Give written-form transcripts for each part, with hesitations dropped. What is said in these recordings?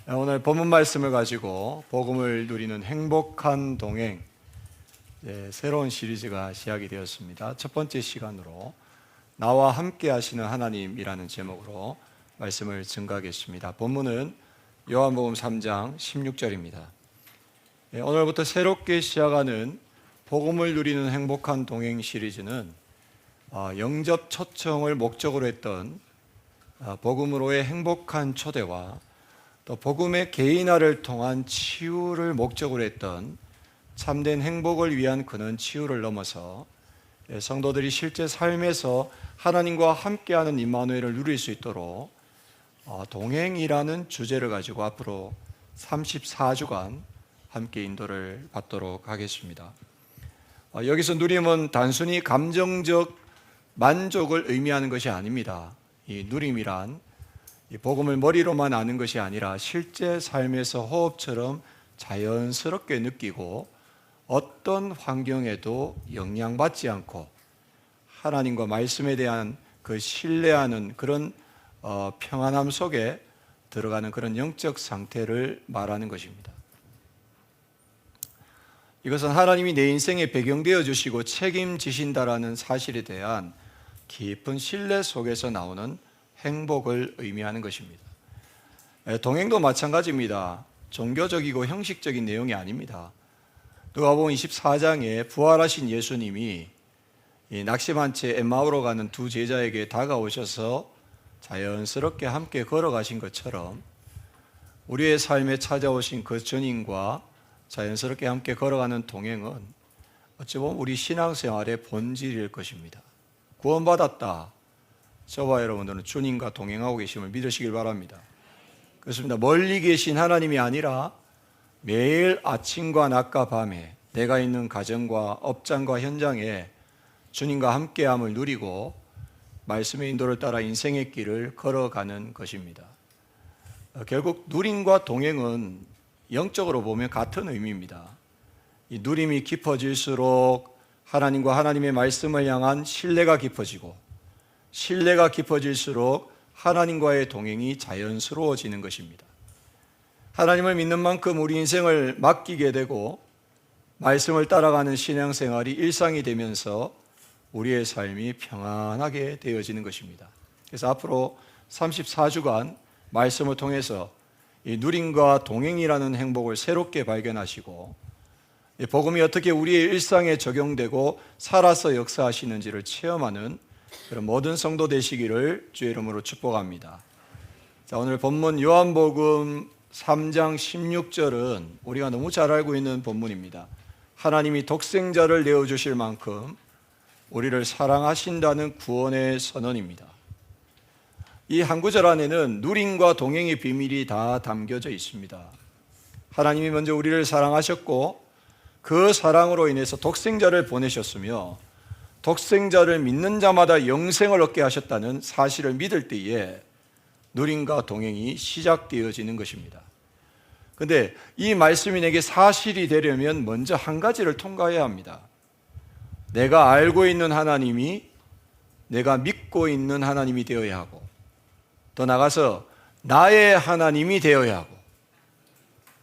오늘 본문 말씀을 가지고 복음을 누리는 행복한 동행, 새로운 시리즈가 시작이 되었습니다. 첫 번째 시간으로 나와 함께 하시는 하나님이라는 제목으로 말씀을 증가하겠습니다. 본문은 요한복음 3장 16절입니다. 오늘부터 새롭게 시작하는 복음을 누리는 행복한 동행 시리즈는 영접 초청을 목적으로 했던 복음으로의 행복한 초대와 또 복음의 개인화를 통한 치유를 목적으로 했던 참된 행복을 위한 근원 치유를 넘어서 성도들이 실제 삶에서 하나님과 함께하는 임마누엘을 누릴 수 있도록 동행이라는 주제를 가지고 앞으로 34주간 함께 인도를 받도록 하겠습니다. 여기서 누림은 단순히 감정적 만족을 의미하는 것이 아닙니다. 이 누림이란 이 복음을 머리로만 아는 것이 아니라 실제 삶에서 호흡처럼 자연스럽게 느끼고 어떤 환경에도 영향받지 않고 하나님과 말씀에 대한 그 신뢰하는 그런 평안함 속에 들어가는 그런 영적 상태를 말하는 것입니다. 이것은 하나님이 내 인생에 배경되어 주시고 책임지신다라는 사실에 대한 깊은 신뢰 속에서 나오는 행복을 의미하는 것입니다. 동행도 마찬가지입니다. 종교적이고 형식적인 내용이 아닙니다. 누가복음 24장에 부활하신 예수님이 낙심한 채 엠마오로 가는 두 제자에게 다가오셔서 자연스럽게 함께 걸어가신 것처럼 우리의 삶에 찾아오신 그 주님과 자연스럽게 함께 걸어가는 동행은 어찌 보면 우리 신앙생활의 본질일 것입니다. 구원받았다. 저와 여러분들은 주님과 동행하고 계심을 믿으시길 바랍니다. 그렇습니다. 멀리 계신 하나님이 아니라 매일 아침과 낮과 밤에 내가 있는 가정과 업장과 현장에 주님과 함께함을 누리고 말씀의 인도를 따라 인생의 길을 걸어가는 것입니다. 결국 누림과 동행은 영적으로 보면 같은 의미입니다. 이 누림이 깊어질수록 하나님과 하나님의 말씀을 향한 신뢰가 깊어지고 신뢰가 깊어질수록 하나님과의 동행이 자연스러워지는 것입니다. 하나님을 믿는 만큼 우리 인생을 맡기게 되고 말씀을 따라가는 신앙생활이 일상이 되면서 우리의 삶이 평안하게 되어지는 것입니다. 그래서 앞으로 34주간 말씀을 통해서 이 누림과 동행이라는 행복을 새롭게 발견하시고 이 복음이 어떻게 우리의 일상에 적용되고 살아서 역사하시는지를 체험하는 그런 모든 성도 되시기를 주의 이름으로 축복합니다. 자, 오늘 본문 요한복음 3장 16절은 우리가 너무 잘 알고 있는 본문입니다. 하나님이 독생자를 내어주실 만큼 우리를 사랑하신다는 구원의 선언입니다. 이 한 구절 안에는 누림과 동행의 비밀이 다 담겨져 있습니다. 하나님이 먼저 우리를 사랑하셨고 그 사랑으로 인해서 독생자를 보내셨으며 독생자를 믿는 자마다 영생을 얻게 하셨다는 사실을 믿을 때에 누림과 동행이 시작되어지는 것입니다. 그런데 이 말씀이 내게 사실이 되려면 먼저 한 가지를 통과해야 합니다. 내가 알고 있는 하나님이 내가 믿고 있는 하나님이 되어야 하고 더 나아가서 나의 하나님이 되어야 하고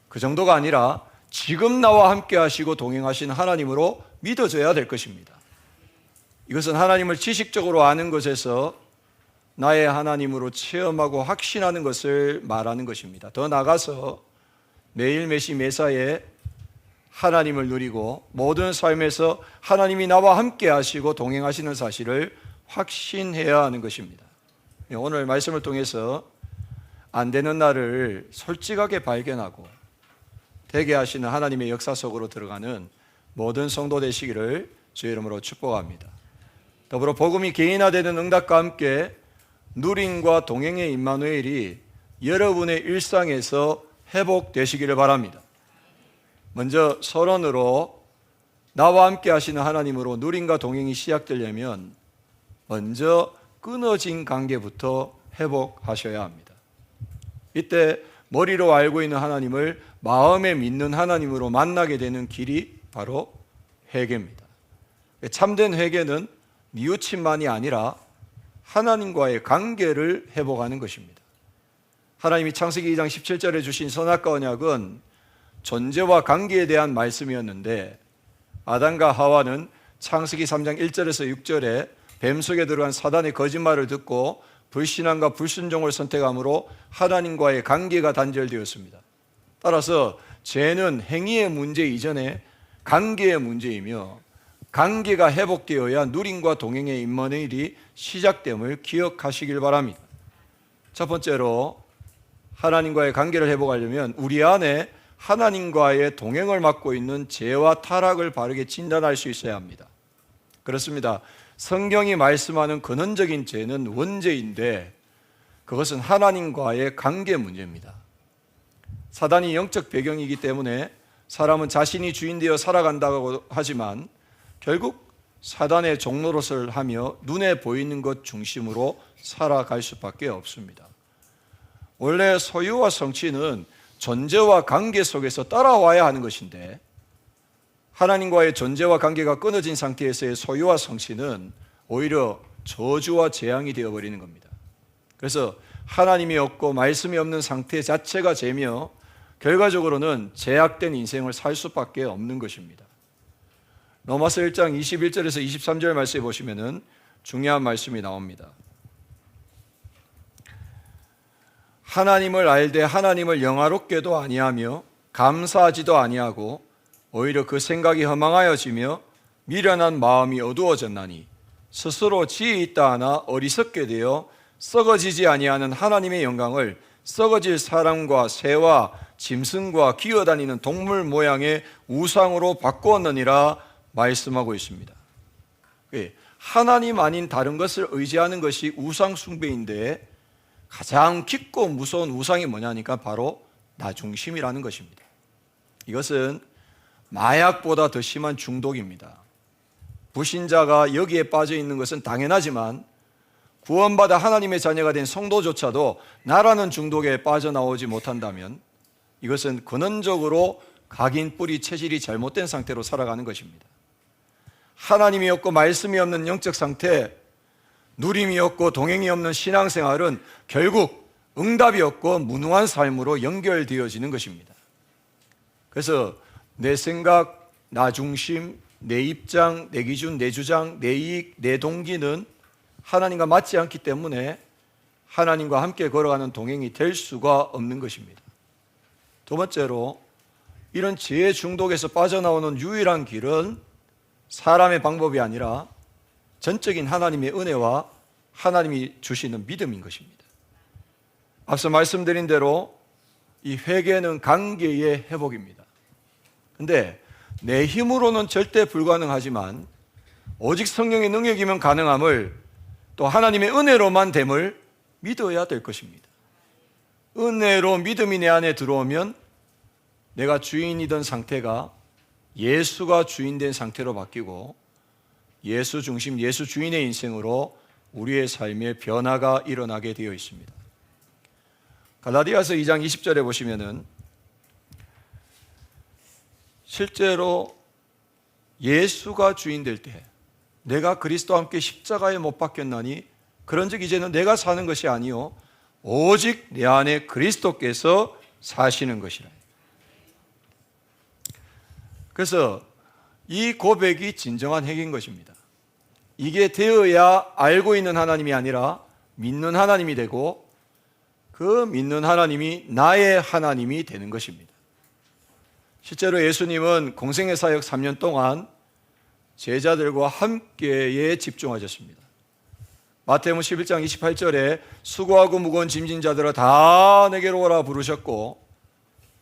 그 정도가 아니라 지금 나와 함께 하시고 동행하신 하나님으로 믿어져야 될 것입니다. 이것은 하나님을 지식적으로 아는 것에서 나의 하나님으로 체험하고 확신하는 것을 말하는 것입니다. 더 나아가서 매일 매시 매사에 하나님을 누리고 모든 삶에서 하나님이 나와 함께 하시고 동행하시는 사실을 확신해야 하는 것입니다. 오늘 말씀을 통해서 안 되는 나를 솔직하게 발견하고 되게 하시는 하나님의 역사 속으로 들어가는 모든 성도 되시기를 주의 이름으로 축복합니다. 더불어 복음이 개인화되는 응답과 함께 누림과 동행의 임마누엘이 여러분의 일상에서 회복되시기를 바랍니다. 먼저 서론으로 나와 함께 하시는 하나님으로 누림과 동행이 시작되려면 먼저 끊어진 관계부터 회복하셔야 합니다. 이때 머리로 알고 있는 하나님을 마음에 믿는 하나님으로 만나게 되는 길이 바로 회개입니다. 참된 회개는 뉘우침만이 아니라 하나님과의 관계를 회복하는 것입니다. 하나님이 창세기 2장 17절에 주신 선악과 언약은 존재와 관계에 대한 말씀이었는데, 아담과 하와는 창세기 3장 1절에서 6절에 뱀 속에 들어간 사단의 거짓말을 듣고 불신앙과 불순종을 선택함으로 하나님과의 관계가 단절되었습니다. 따라서 죄는 행위의 문제 이전에 관계의 문제이며, 관계가 회복되어야 누림과 동행의 임무의 일이 시작됨을 기억하시길 바랍니다. 첫 번째로, 하나님과의 관계를 회복하려면 우리 안에 하나님과의 동행을 맡고 있는 죄와 타락을 바르게 진단할 수 있어야 합니다. 그렇습니다. 성경이 말씀하는 근원적인 죄는 원죄인데, 그것은 하나님과의 관계 문제입니다. 사단이 영적 배경이기 때문에 사람은 자신이 주인 되어 살아간다고 하지만 결국 사단의 종노릇을 하며 눈에 보이는 것 중심으로 살아갈 수밖에 없습니다. 원래 소유와 성취는 존재와 관계 속에서 따라와야 하는 것인데, 하나님과의 존재와 관계가 끊어진 상태에서의 소유와 성취는 오히려 저주와 재앙이 되어버리는 겁니다. 그래서 하나님이 없고 말씀이 없는 상태 자체가 죄며, 결과적으로는 죄악된 인생을 살 수밖에 없는 것입니다. 로마서 1장 21절에서 23절 말씀에 보시면 중요한 말씀이 나옵니다. 하나님을 알되 하나님을 영화롭게도 아니하며 감사하지도 아니하고 오히려 그 생각이 허망하여지며 미련한 마음이 어두워졌나니 스스로 지혜 있다 하나 어리석게 되어 썩어지지 아니하는 하나님의 영광을 썩어질 사람과 새와 짐승과 기어다니는 동물 모양의 우상으로 바꾸었느니라 말씀하고 있습니다. 하나님 아닌 다른 것을 의지하는 것이 우상 숭배인데, 가장 깊고 무서운 우상이 뭐냐니까 바로 나중심이라는 것입니다. 이것은 마약보다 더 심한 중독입니다. 불신자가 여기에 빠져 있는 것은 당연하지만 구원받아 하나님의 자녀가 된 성도조차도 나라는 중독에 빠져나오지 못한다면 이것은 근원적으로 각인 뿌리 체질이 잘못된 상태로 살아가는 것입니다. 하나님이 없고 말씀이 없는 영적 상태, 누림이 없고 동행이 없는 신앙생활은 결국 응답이 없고 무능한 삶으로 연결되어지는 것입니다. 그래서 내 생각, 나 중심, 내 입장, 내 기준, 내 주장, 내 이익, 내 동기는 하나님과 맞지 않기 때문에 하나님과 함께 걸어가는 동행이 될 수가 없는 것입니다. 두 번째로, 이런 죄의 중독에서 빠져나오는 유일한 길은 사람의 방법이 아니라 전적인 하나님의 은혜와 하나님이 주시는 믿음인 것입니다. 앞서 말씀드린 대로 이 회개는 관계의 회복입니다. 그런데 내 힘으로는 절대 불가능하지만 오직 성령의 능력이면 가능함을, 또 하나님의 은혜로만 됨을 믿어야 될 것입니다. 은혜로 믿음이 내 안에 들어오면 내가 주인이던 상태가 예수가 주인된 상태로 바뀌고 예수 중심, 예수 주인의 인생으로 우리의 삶에 변화가 일어나게 되어 있습니다. 갈라디아서 2장 20절에 보시면은 실제로 예수가 주인 될 때 내가 그리스도와 함께 십자가에 못 박혔나니 그런즉 이제는 내가 사는 것이 아니요 오직 내 안에 그리스도께서 사시는 것이라. 그래서 이 고백이 진정한 핵인 것입니다. 이게 되어야 알고 있는 하나님이 아니라 믿는 하나님이 되고, 그 믿는 하나님이 나의 하나님이 되는 것입니다. 실제로 예수님은 공생의 사역 3년 동안 제자들과 함께에 집중하셨습니다. 마태복음 11장 28절에 수고하고 무거운 짐진 자들아 다 내게로 오라 부르셨고,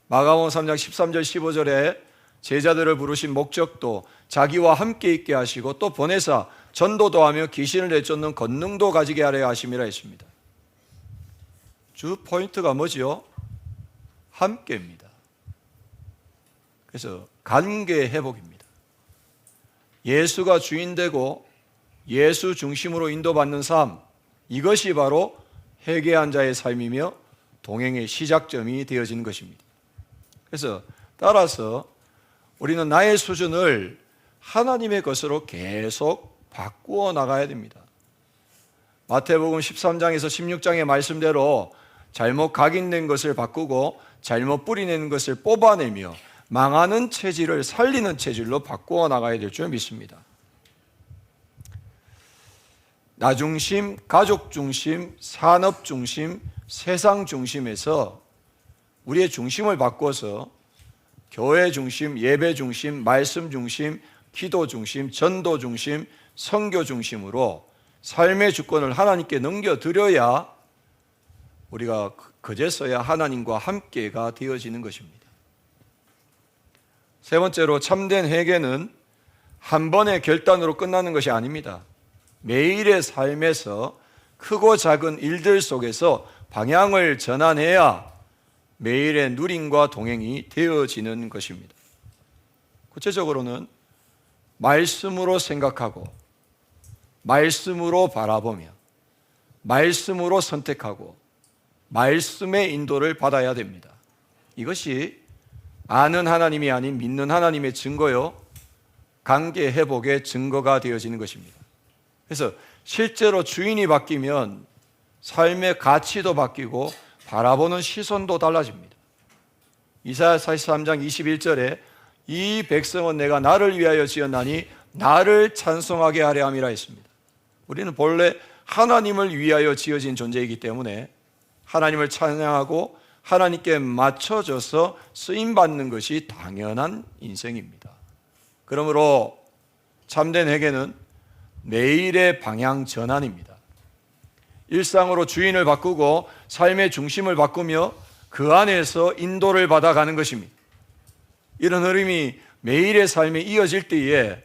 마가복음 3장 13절 15절에 제자들을 부르신 목적도 자기와 함께 있게 하시고 또 보내사 전도도 하며 귀신을 내쫓는 권능도 가지게 하려 하심이라 했습니다. 주 포인트가 뭐지요? 함께입니다. 그래서 관계의 회복입니다. 예수가 주인되고 예수 중심으로 인도받는 삶, 이것이 바로 회개한 자의 삶이며 동행의 시작점이 되어지는 것입니다. 그래서 따라서 우리는 나의 수준을 하나님의 것으로 계속 바꾸어 나가야 됩니다. 마태복음 13장에서 16장의 말씀대로 잘못 각인된 것을 바꾸고 잘못 뿌리낸 것을 뽑아내며 망하는 체질을 살리는 체질로 바꾸어 나가야 될 줄 믿습니다. 나 중심, 가족 중심, 산업 중심, 세상 중심에서 우리의 중심을 바꿔서 교회 중심, 예배 중심, 말씀 중심, 기도 중심, 전도 중심, 선교 중심으로 삶의 주권을 하나님께 넘겨드려야 우리가 그제서야 하나님과 함께가 되어지는 것입니다. 세 번째로, 참된 회개는 한 번의 결단으로 끝나는 것이 아닙니다. 매일의 삶에서 크고 작은 일들 속에서 방향을 전환해야 매일의 누림과 동행이 되어지는 것입니다. 구체적으로는 말씀으로 생각하고 말씀으로 바라보며 말씀으로 선택하고 말씀의 인도를 받아야 됩니다. 이것이 아는 하나님이 아닌 믿는 하나님의 증거요, 관계 회복의 증거가 되어지는 것입니다. 그래서 실제로 주인이 바뀌면 삶의 가치도 바뀌고 바라보는 시선도 달라집니다. 이사야 43장 21절에 이 백성은 내가 나를 위하여 지었나니 나를 찬송하게 하려 함이라 했습니다. 우리는 본래 하나님을 위하여 지어진 존재이기 때문에 하나님을 찬양하고 하나님께 맞춰져서 쓰임받는 것이 당연한 인생입니다. 그러므로 참된 회개는 매일의 방향 전환입니다. 일상으로 주인을 바꾸고 삶의 중심을 바꾸며 그 안에서 인도를 받아가는 것입니다. 이런 흐름이 매일의 삶에 이어질 때에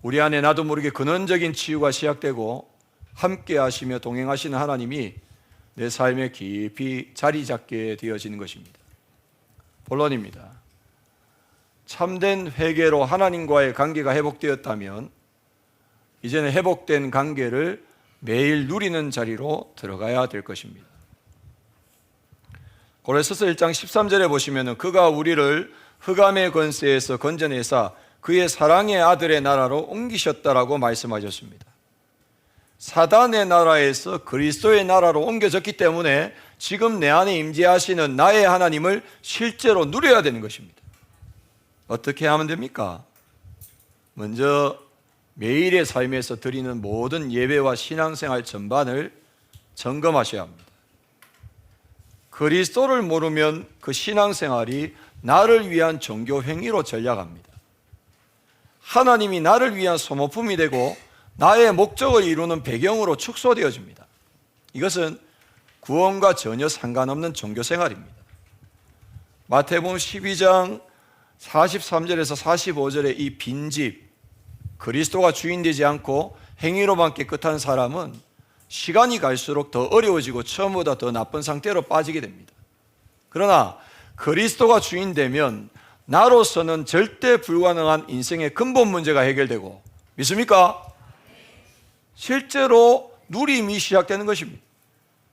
우리 안에 나도 모르게 근원적인 치유가 시작되고 함께 하시며 동행하시는 하나님이 내 삶에 깊이 자리 잡게 되어지는 것입니다. 본론입니다. 참된 회개로 하나님과의 관계가 회복되었다면 이제는 회복된 관계를 매일 누리는 자리로 들어가야 될 것입니다. 고린도서 1장 13절에 보시면 그가 우리를 흑암의 권세에서 건져내사 그의 사랑의 아들의 나라로 옮기셨다라고 말씀하셨습니다. 사단의 나라에서 그리스도의 나라로 옮겨졌기 때문에 지금 내 안에 임재하시는 나의 하나님을 실제로 누려야 되는 것입니다. 어떻게 하면 됩니까? 먼저 매일의 삶에서 드리는 모든 예배와 신앙생활 전반을 점검하셔야 합니다. 그리스도를 모르면 그 신앙생활이 나를 위한 종교 행위로 전락합니다. 하나님이 나를 위한 소모품이 되고 나의 목적을 이루는 배경으로 축소되어집니다. 이것은 구원과 전혀 상관없는 종교생활입니다. 마태복음 12장 43절에서 45절의 이 빈집, 그리스도가 주인 되지 않고 행위로만 깨끗한 사람은 시간이 갈수록 더 어려워지고 처음보다 더 나쁜 상태로 빠지게 됩니다. 그러나 그리스도가 주인 되면 나로서는 절대 불가능한 인생의 근본 문제가 해결되고, 믿습니까? 실제로 누림이 시작되는 것입니다.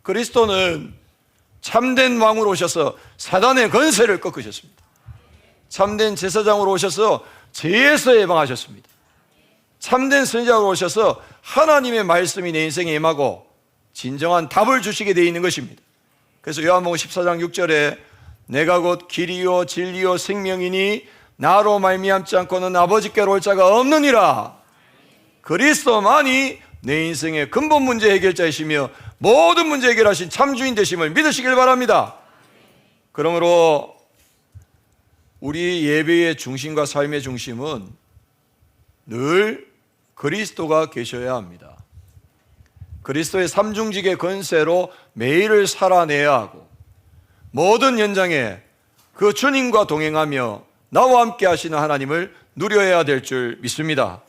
그리스도는 참된 왕으로 오셔서 사단의 권세를 꺾으셨습니다. 참된 제사장으로 오셔서 죄에서 예방하셨습니다. 참된 선지자로 오셔서 하나님의 말씀이 내 인생에 임하고 진정한 답을 주시게 되어 있는 것입니다. 그래서 요한복음 14장 6절에 내가 곧 길이요 진리요 생명이니 나로 말미암지 않고는 아버지께로 올 자가 없느니라. 그리스도만이 내 인생의 근본 문제 해결자이시며 모든 문제 해결하신 참주인 되심을 믿으시길 바랍니다. 그러므로 우리 예배의 중심과 삶의 중심은 늘 그리스도가 계셔야 합니다. 그리스도의 삼중직의 권세로 매일을 살아내야 하고 모든 현장에 그 주님과 동행하며 나와 함께 하시는 하나님을 누려야 될 줄 믿습니다.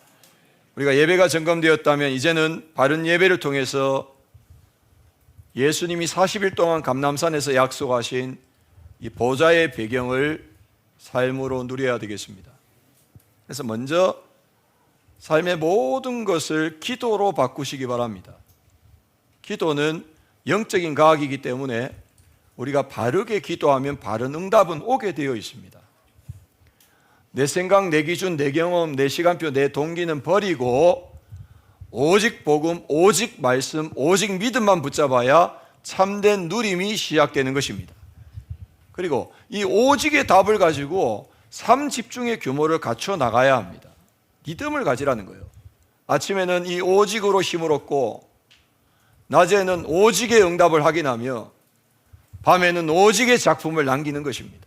우리가 예배가 점검되었다면 이제는 바른 예배를 통해서 예수님이 40일 동안 감람산에서 약속하신 이 보좌의 배경을 삶으로 누려야 되겠습니다. 그래서 먼저 삶의 모든 것을 기도로 바꾸시기 바랍니다. 기도는 영적인 과학이기 때문에 우리가 바르게 기도하면 바른 응답은 오게 되어 있습니다. 내 생각, 내 기준, 내 경험, 내 시간표, 내 동기는 버리고 오직 복음, 오직 말씀, 오직 믿음만 붙잡아야 참된 누림이 시작되는 것입니다. 그리고 이 오직의 답을 가지고 삶 집중의 규모를 갖춰 나가야 합니다. 믿음을 가지라는 거예요. 아침에는 이 오직으로 힘을 얻고 낮에는 오직의 응답을 확인하며 밤에는 오직의 작품을 남기는 것입니다.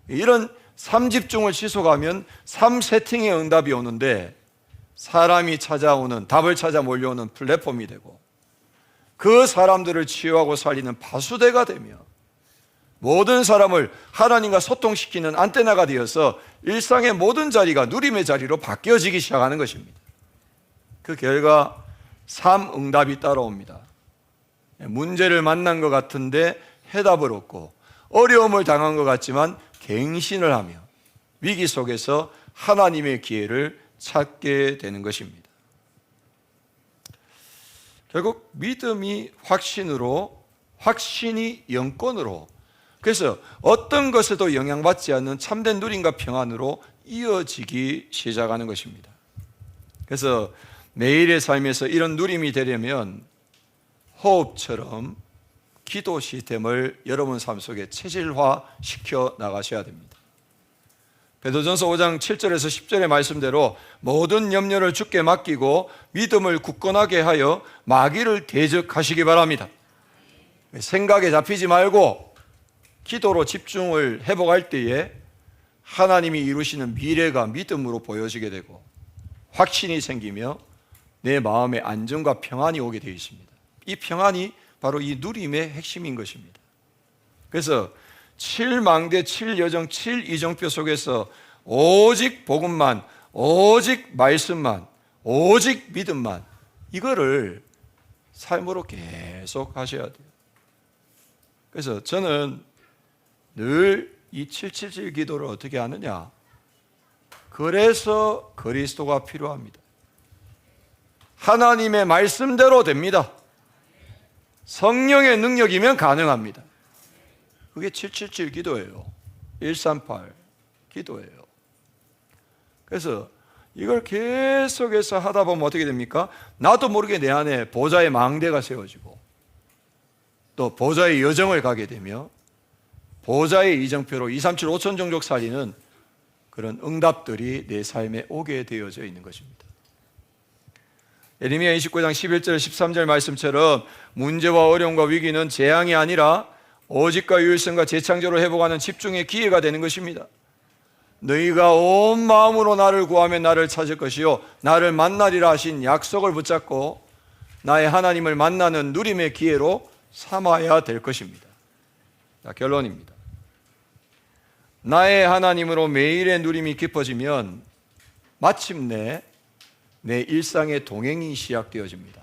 이런 삶 집중을 지속하면 삶 세팅의 응답이 오는데 사람이 찾아오는, 답을 찾아 몰려오는 플랫폼이 되고 그 사람들을 치유하고 살리는 파수대가 되며 모든 사람을 하나님과 소통시키는 안테나가 되어서 일상의 모든 자리가 누림의 자리로 바뀌어지기 시작하는 것입니다. 그 결과 삶 응답이 따라옵니다. 문제를 만난 것 같은데 해답을 얻고 어려움을 당한 것 같지만 갱신을 하며 위기 속에서 하나님의 기회를 찾게 되는 것입니다. 결국 믿음이 확신으로, 확신이 영권으로, 그래서 어떤 것에도 영향받지 않는 참된 누림과 평안으로 이어지기 시작하는 것입니다. 그래서 매일의 삶에서 이런 누림이 되려면 호흡처럼 기도 시스템을 여러분 삶 속에 체질화시켜 나가셔야 됩니다. 베드로전서 5장 7절에서 10절의 말씀대로 모든 염려를 주께 맡기고 믿음을 굳건하게 하여 마귀를 대적하시기 바랍니다. 생각에 잡히지 말고 기도로 집중을 회복할 때에 하나님이 이루시는 미래가 믿음으로 보여지게 되고 확신이 생기며 내 마음에 안정과 평안이 오게 되어 있습니다. 이 평안이 바로 이 누림의 핵심인 것입니다. 그래서 7망대, 7여정, 7이정표 속에서 오직 복음만, 오직 말씀만, 오직 믿음만, 이거를 삶으로 계속 하셔야 돼요. 그래서 저는 늘 이 777 기도를 어떻게 하느냐? 그래서 그리스도가 필요합니다. 하나님의 말씀대로 됩니다. 성령의 능력이면 가능합니다. 그게 777 기도예요. 138 기도예요. 그래서 이걸 계속해서 하다 보면 어떻게 됩니까? 나도 모르게 내 안에 보좌의 망대가 세워지고 또 보좌의 여정을 가게 되며 보좌의 이정표로 237 5천 종족 살리는 그런 응답들이 내 삶에 오게 되어져 있는 것입니다. 예레미야 29장 11절 13절 말씀처럼 문제와 어려움과 위기는 재앙이 아니라 오직과 유일성과 재창조를 회복하는 집중의 기회가 되는 것입니다. 너희가 온 마음으로 나를 구하면 나를 찾을 것이요 나를 만나리라 하신 약속을 붙잡고 나의 하나님을 만나는 누림의 기회로 삼아야 될 것입니다. 자, 결론입니다. 나의 하나님으로 매일의 누림이 깊어지면 마침내 내 일상의 동행이 시작되어집니다.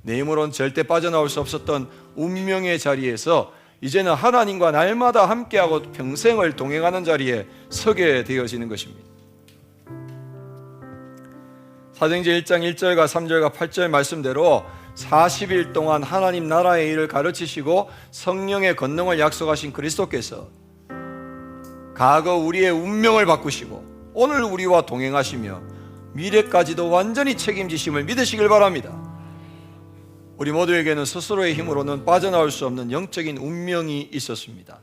내 힘으로는 절대 빠져나올 수 없었던 운명의 자리에서 이제는 하나님과 날마다 함께하고 평생을 동행하는 자리에 서게 되어지는 것입니다. 사도행전 1장 1절과 3절과 8절 말씀대로 40일 동안 하나님 나라의 일을 가르치시고 성령의 권능을 약속하신 그리스도께서 과거 우리의 운명을 바꾸시고 오늘 우리와 동행하시며 미래까지도 완전히 책임지심을 믿으시길 바랍니다. 우리 모두에게는 스스로의 힘으로는 빠져나올 수 없는 영적인 운명이 있었습니다.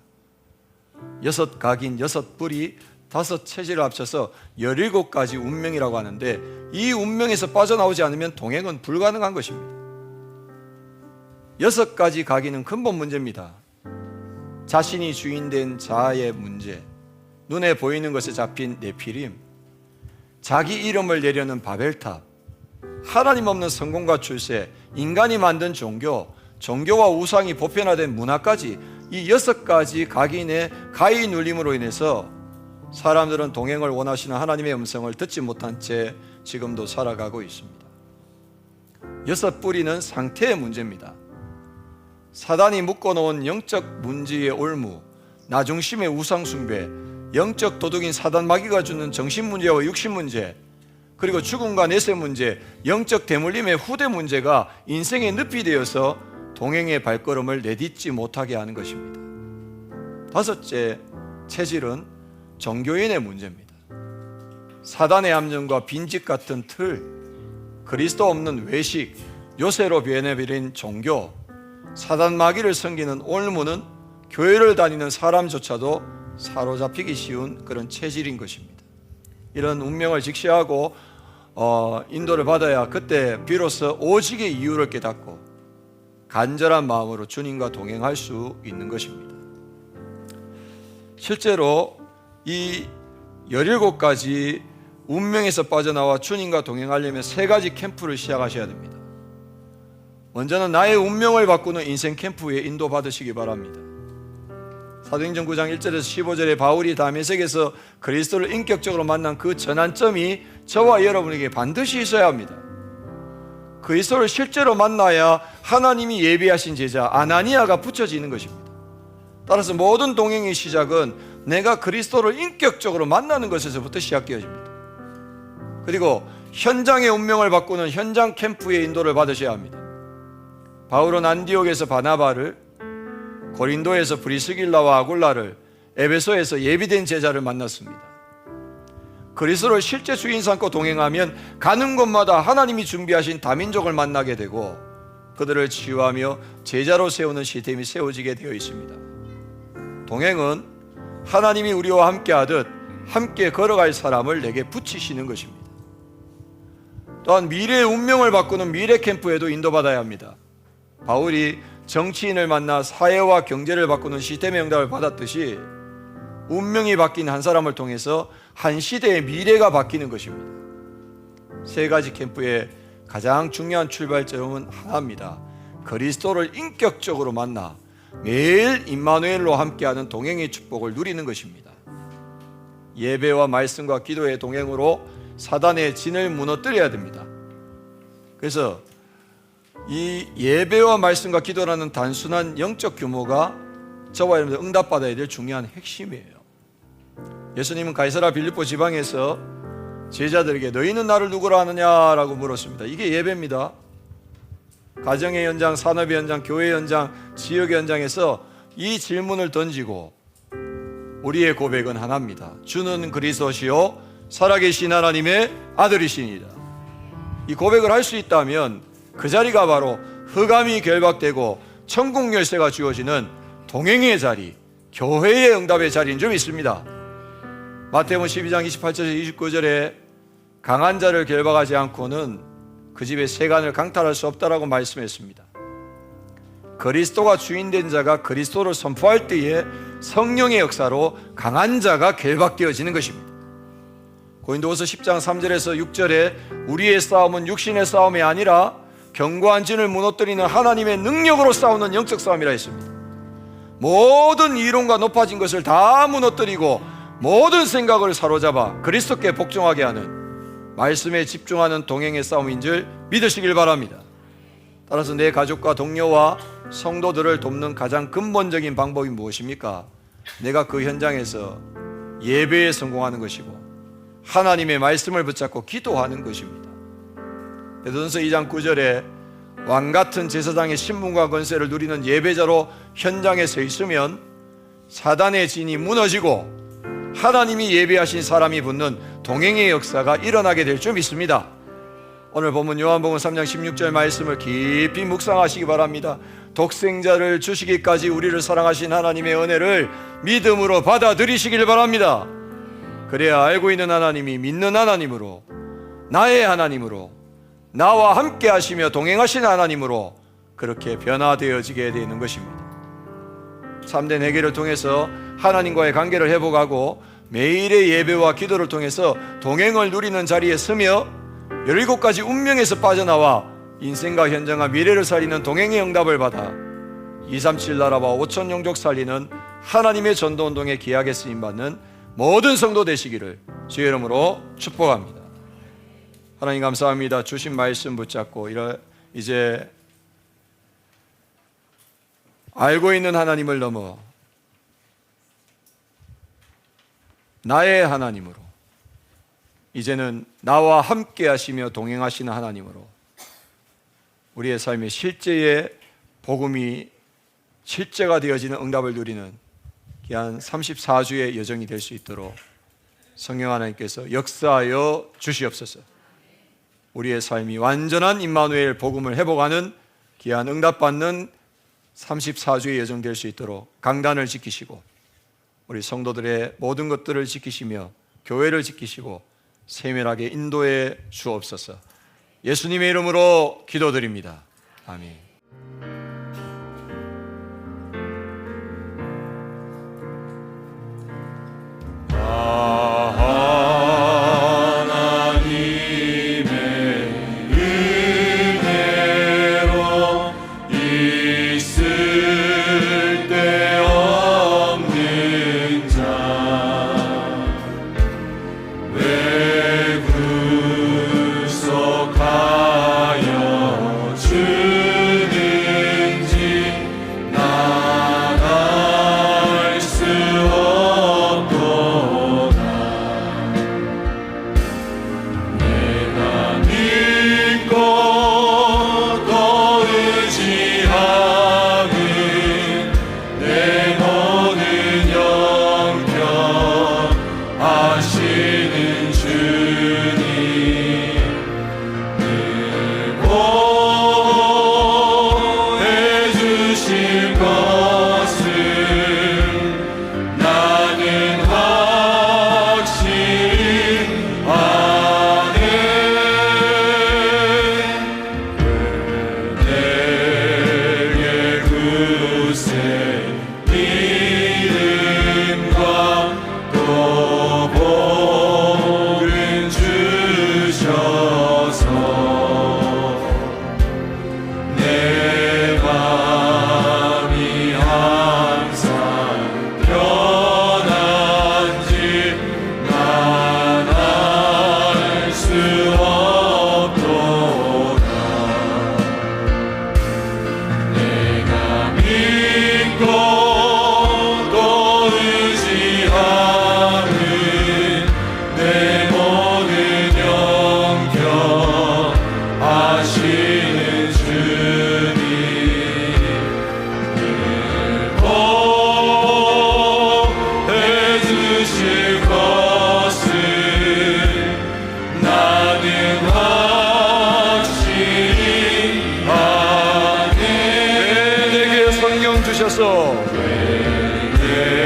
6 각인 6 뿔이 5 체질을 합쳐서 17가지 운명이라고 하는데 이 운명에서 빠져나오지 않으면 동행은 불가능한 것입니다. 6가지 각인은 근본 문제입니다. 자신이 주인된 자아의 문제, 눈에 보이는 것에 잡힌 네피림, 자기 이름을 내려는 바벨탑, 하나님 없는 성공과 출세, 인간이 만든 종교, 종교와 우상이 보편화된 문화까지 이 6가지 각인의 가히 눌림으로 인해서 사람들은 동행을 원하시는 하나님의 음성을 듣지 못한 채 지금도 살아가고 있습니다. 6 뿌리는 상태의 문제입니다. 사단이 묶어놓은 영적 문제의 올무, 나중심의 우상숭배, 영적 도둑인 사단 마귀가 주는 정신문제와 육신문제, 그리고 죽음과 내세 문제, 영적 대물림의 후대 문제가 인생의 늪이 되어서 동행의 발걸음을 내딛지 못하게 하는 것입니다. 5째 체질은 종교인의 문제입니다. 사단의 함정과 빈집 같은 틀, 그리스도 없는 외식, 요새로 변해버린 종교, 사단 마귀를 섬기는 올무는 교회를 다니는 사람조차도 사로잡히기 쉬운 그런 체질인 것입니다. 이런 운명을 직시하고 인도를 받아야 그때 비로소 오직의 이유를 깨닫고 간절한 마음으로 주님과 동행할 수 있는 것입니다. 실제로 이 17가지 운명에서 빠져나와 주님과 동행하려면 3가지 캠프를 시작하셔야 됩니다. 먼저는 나의 운명을 바꾸는 인생 캠프에 인도받으시기 바랍니다. 사도행전 9장 1절에서 15절에 바울이 다메섹에서 그리스도를 인격적으로 만난 그 전환점이 저와 여러분에게 반드시 있어야 합니다. 그리스도를 실제로 만나야 하나님이 예비하신 제자 아나니아가 붙여지는 것입니다. 따라서 모든 동행의 시작은 내가 그리스도를 인격적으로 만나는 것에서부터 시작되어집니다. 그리고 현장의 운명을 바꾸는 현장 캠프의 인도를 받으셔야 합니다. 바울은 안디옥에서 바나바를, 고린도에서 브리스길라와 아굴라를, 에베소에서 예비된 제자를 만났습니다. 그리스도를 실제 주인 삼고 동행하면 가는 곳마다 하나님이 준비하신 다민족을 만나게 되고 그들을 치유하며 제자로 세우는 시스템이 세워지게 되어 있습니다. 동행은 하나님이 우리와 함께 하듯 함께 걸어갈 사람을 내게 붙이시는 것입니다. 또한 미래의 운명을 바꾸는 미래 캠프에도 인도받아야 합니다. 바울이 정치인을 만나 사회와 경제를 바꾸는 시스템의 응답을 받았듯이 운명이 바뀐 한 사람을 통해서 한 시대의 미래가 바뀌는 것입니다. 3가지 캠프의 가장 중요한 출발점은 하나입니다. 그리스도를 인격적으로 만나 매일 임마누엘로 함께하는 동행의 축복을 누리는 것입니다. 예배와 말씀과 기도의 동행으로 사단의 진을 무너뜨려야 됩니다. 그래서 이 예배와 말씀과 기도라는 단순한 영적 규모가 저와 여러분들 응답받아야 될 중요한 핵심이에요. 예수님은 가이사라 빌립보 지방에서 제자들에게 너희는 나를 누구라 하느냐라고 물었습니다. 이게 예배입니다. 가정의 현장, 산업의 현장, 교회의 현장, 지역의 현장에서 이 질문을 던지고 우리의 고백은 하나입니다. 주는 그리스도시요 살아계신 하나님의 아들이시니이다. 이 고백을 할 수 있다면 그 자리가 바로 흑암이 결박되고 천국 열쇠가 주어지는 동행의 자리, 교회의 응답의 자리인 줄 믿습니다. 마태복음 12장 28절에서 29절에 강한 자를 결박하지 않고는 그 집의 세간을 강탈할 수 없다라고 말씀했습니다. 그리스도가 주인된 자가 그리스도를 선포할 때에 성령의 역사로 강한 자가 결박되어지는 것입니다. 고린도후서 10장 3절에서 6절에 우리의 싸움은 육신의 싸움이 아니라 견고한 진을 무너뜨리는 하나님의 능력으로 싸우는 영적 싸움이라 했습니다. 모든 이론과 높아진 것을 다 무너뜨리고 모든 생각을 사로잡아 그리스도께 복종하게 하는 말씀에 집중하는 동행의 싸움인 줄 믿으시길 바랍니다. 따라서 내 가족과 동료와 성도들을 돕는 가장 근본적인 방법이 무엇입니까? 내가 그 현장에서 예배에 성공하는 것이고 하나님의 말씀을 붙잡고 기도하는 것입니다. 베드로전서 2장 9절에 왕같은 제사장의 신분과 권세를 누리는 예배자로 현장에 서 있으면 사단의 진이 무너지고 하나님이 예배하신 사람이 붙는 동행의 역사가 일어나게 될 줄 믿습니다. 오늘 본문 요한복음 3장 16절 말씀을 깊이 묵상하시기 바랍니다. 독생자를 주시기까지 우리를 사랑하신 하나님의 은혜를 믿음으로 받아들이시길 바랍니다. 그래야 알고 있는 하나님이 믿는 하나님으로, 나의 하나님으로, 나와 함께 하시며 동행하신 하나님으로 그렇게 변화되어지게 되는 것입니다. 참된 회개를 통해서 하나님과의 관계를 회복하고 매일의 예배와 기도를 통해서 동행을 누리는 자리에 서며 17가지 운명에서 빠져나와 인생과 현장과 미래를 살리는 동행의 응답을 받아 237 나라와 5천 영족 살리는 하나님의 전도운동에 귀하게 쓰임받는 모든 성도 되시기를 주의 이름으로 축복합니다. 하나님 감사합니다. 주신 말씀 붙잡고 이제 알고 있는 하나님을 넘어 나의 하나님으로, 이제는 나와 함께 하시며 동행하시는 하나님으로 우리의 삶의 실제의 복음이 실제가 되어지는 응답을 누리는 귀한 34주의 여정이 될 수 있도록 성령 하나님께서 역사하여 주시옵소서. 우리의 삶이 완전한 임마누엘 복음을 회복하는 귀한 응답받는 34주의 여정 될 수 있도록 강단을 지키시고 우리 성도들의 모든 것들을 지키시며 교회를 지키시고 세밀하게 인도해 주옵소서. 예수님의 이름으로 기도드립니다. 아멘.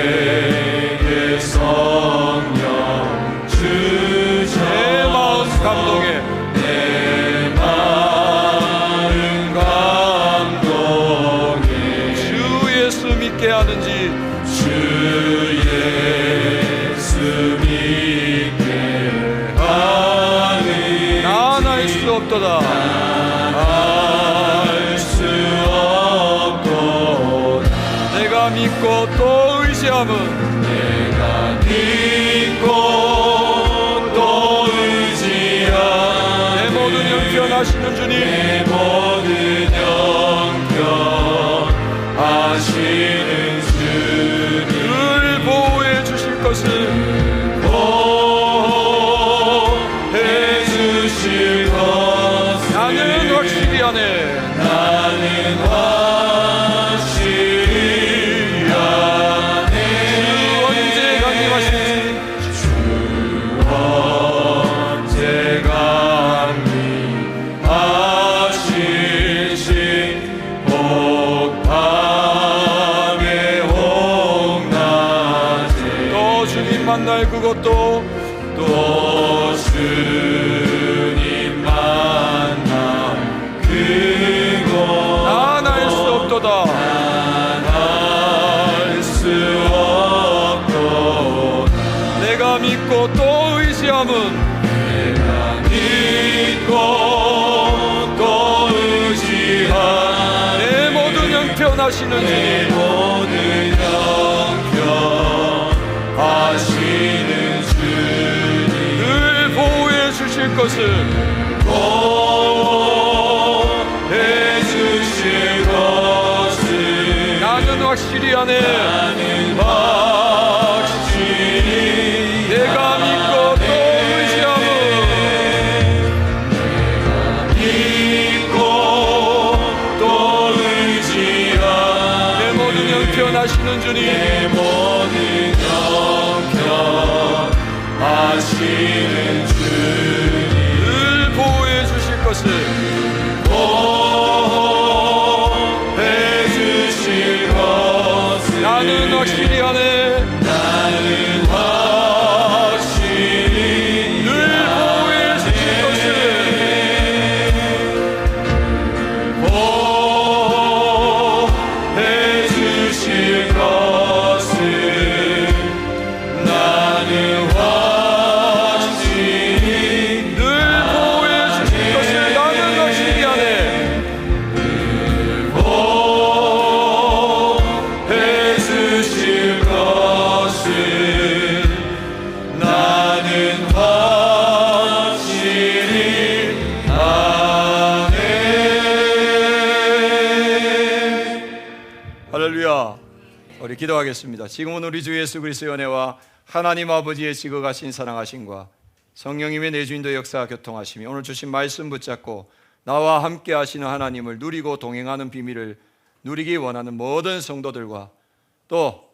내게 성령 주셔 내 마음 감동해 내 마음 감동해 주 예수 믿게 하는지 주 예수 믿게 하니 난 알 수 없도다 내가 믿고 또 의지함은 내가 믿고 또 의지함 내 모든 형편하시는 주님 내 모든 형편하시는 주님 늘 보호해 주실 것을 보호해 주실 것을 나는 확실히 아네 나는 확실히 아네 언제 강림하시는지 주 언제 강림하실지 혹밤에 혹낮에 또 주님 만날 그것도 또 주님 만나 그곳 난 알 수 없도다 알 수 없도다 내가 믿고 또 의지함은 내가 믿고 또 의지한 내 모든 형편하시는 내 주님 모든 형편하시는 주님 늘 보호해 주실 것을 보호해 주실 것을 나는 확실히 아네 나는 확실히 내가 믿고 또 의지함은 믿고 또 의지한 내 모든 형편하시는 주님 내 모든 형편하시는 주님 늘 보호해 주실 것을 보호해 주실 확실히 하네. 나는 확실히 늘 보호해 주실 것을 보호해 주실 것을 나는 확실히 늘 보호해 주실 것을 나는 확실히 하네. 보호해 주실 것을 나는 확실히 아네. 할렐루야. 우리 기도하겠습니다. 지금은 우리 주 예수 그리스도의 은혜와 하나님 아버지의 지극하신 사랑하심과 성령님의 내주인도 역사 교통하심이 오늘 주신 말씀 붙잡고 나와 함께 하시는 하나님을 누리고 동행하는 비밀을 누리기 원하는 모든 성도들과 또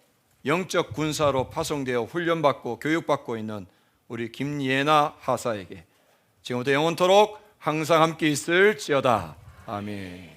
영적 군사로 파송되어 훈련받고 교육받고 있는 우리 김예나 하사에게 지금부터 영원토록 항상 함께 있을지어다. 아멘.